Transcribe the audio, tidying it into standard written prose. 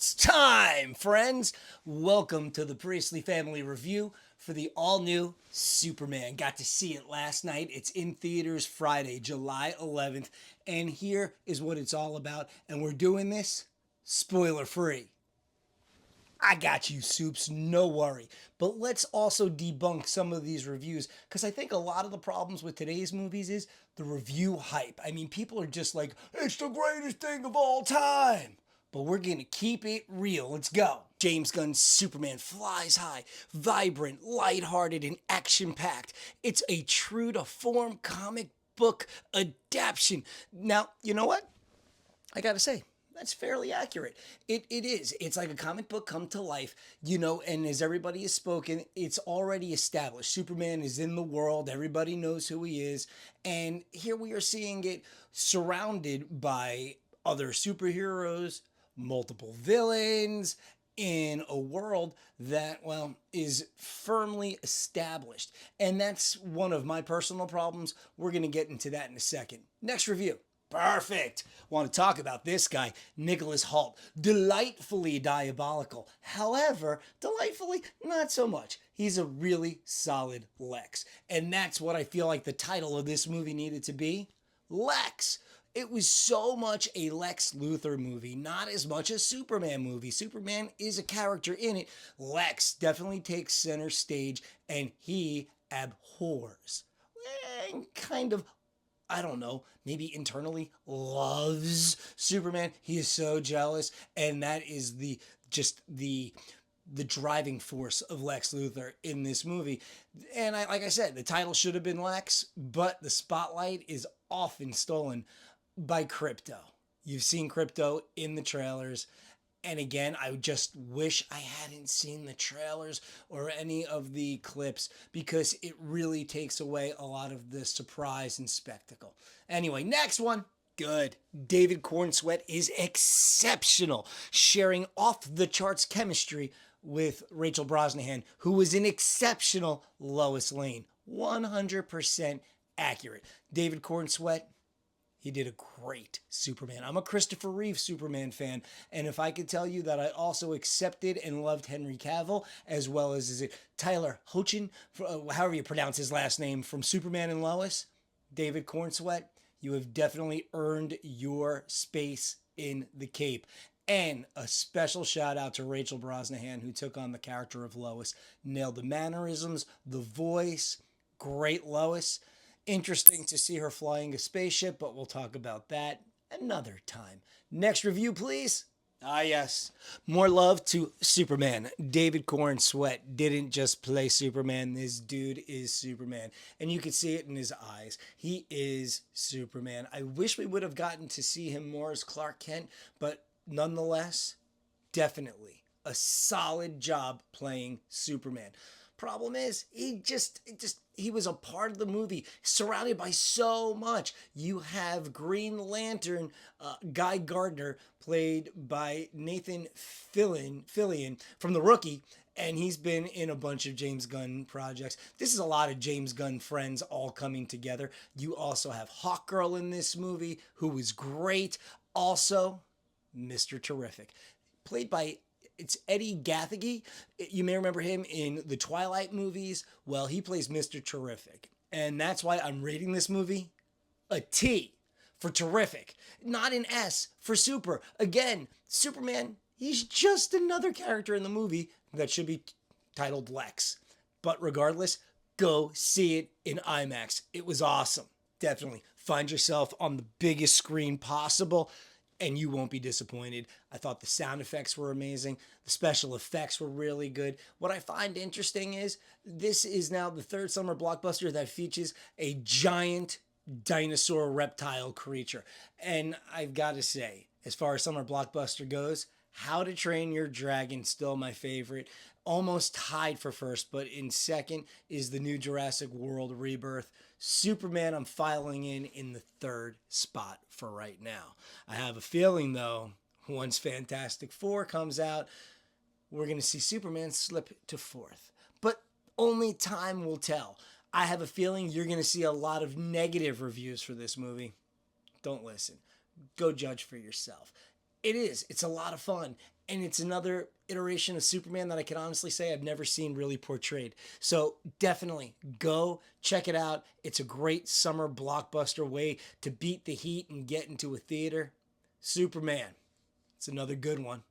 It's time, friends. Welcome to the Priestley Family Review for the all-new Superman. Got to see it last night. It's in theaters Friday, July 11th, and here is what it's all about. And we're doing this spoiler-free. I got you, Supes, no worry. But let's also debunk some of these reviews because I think a lot of the problems with today's movies is the review hype. I mean, people are just like, it's the greatest thing of all time. But we're going to keep it real. Let's go. James Gunn's Superman flies high, vibrant, lighthearted, and action packed. It's a true to form comic book adaptation. Now, you know what? I gotta say, that's fairly accurate. It is. It's like a comic book come to life, and as everybody has spoken, it's already established. Superman is in the world, everybody knows who he is, and here we are seeing it surrounded by other superheroes, multiple villains, in a world that, well, is firmly established. And that's one of my personal problems. We're going to get into that in a second. Next review. Perfect. Want to talk about this guy, Nicholas Hoult. Delightfully diabolical. However, delightfully not so much. He's a really solid Lex. And that's what I feel like the title of this movie needed to be. Lex. It was so much a Lex Luthor movie, not as much a Superman movie. Superman is a character in it. Lex definitely takes center stage and he abhors and kind of, I don't know, maybe internally loves Superman. He is so jealous, and that is the driving force of Lex Luthor in this movie. And like I said, the title should have been Lex, but the spotlight is often stolen by Crypto. You've seen Crypto in the trailers. And again, I just wish I hadn't seen the trailers or any of the clips because it really takes away a lot of the surprise and spectacle. Anyway, next one. Good. David Cornsweet is exceptional, sharing off the charts chemistry with Rachel Brosnahan, who was an exceptional Lois Lane. 100% accurate. David Cornsweet, he did a great Superman. I'm a Christopher Reeves Superman fan, and if I could tell you that I also accepted and loved Henry Cavill, as well as is it Tyler Hoechlin, however you pronounce his last name, from Superman and Lois, David Cornsweet, you have definitely earned your space in the cape. And a special shout out to Rachel Brosnahan, who took on the character of Lois, nailed the mannerisms, the voice, great Lois. Interesting to see her flying a spaceship, but we'll talk about that another time. Next review, please. Ah, yes. More love to Superman. David Cornsweet didn't just play Superman. This dude is Superman. And you can see it in his eyes. He is Superman. I wish we would have gotten to see him more as Clark Kent, but nonetheless, definitely a solid job playing Superman. Problem is, he was a part of the movie, surrounded by so much. You have Green Lantern, Guy Gardner, played by Nathan Fillion from The Rookie, and he's been in a bunch of James Gunn projects. This is a lot of James Gunn friends all coming together. You also have Hawkgirl in this movie, who was great. Also, Mr. Terrific, played by it's Eddie Gathegi. You may remember him in the Twilight movies. Well, he plays Mr. Terrific. And that's why I'm rating this movie a T for terrific, not an S for super. Again, Superman, he's just another character in the movie that should be titled Lex. But regardless, go see it in IMAX. It was awesome. Definitely find yourself on the biggest screen possible and you won't be disappointed. I thought the sound effects were amazing. The special effects were really good. What I find interesting is this is now the third summer blockbuster that features a giant dinosaur reptile creature. And I've got to say, as far as summer blockbuster goes, How to Train Your Dragon, still my favorite. Almost tied for first, but in second is the new Jurassic World Rebirth. Superman, I'm filing in the third spot for right now. I have a feeling, though, once Fantastic Four comes out, we're going to see Superman slip to fourth. But only time will tell. I have a feeling you're going to see a lot of negative reviews for this movie. Don't listen. Go judge for yourself. It is. It's a lot of fun. And it's another iteration of Superman that I can honestly say I've never seen really portrayed. So definitely go check it out. It's a great summer blockbuster way to beat the heat and get into a theater. Superman. It's another good one.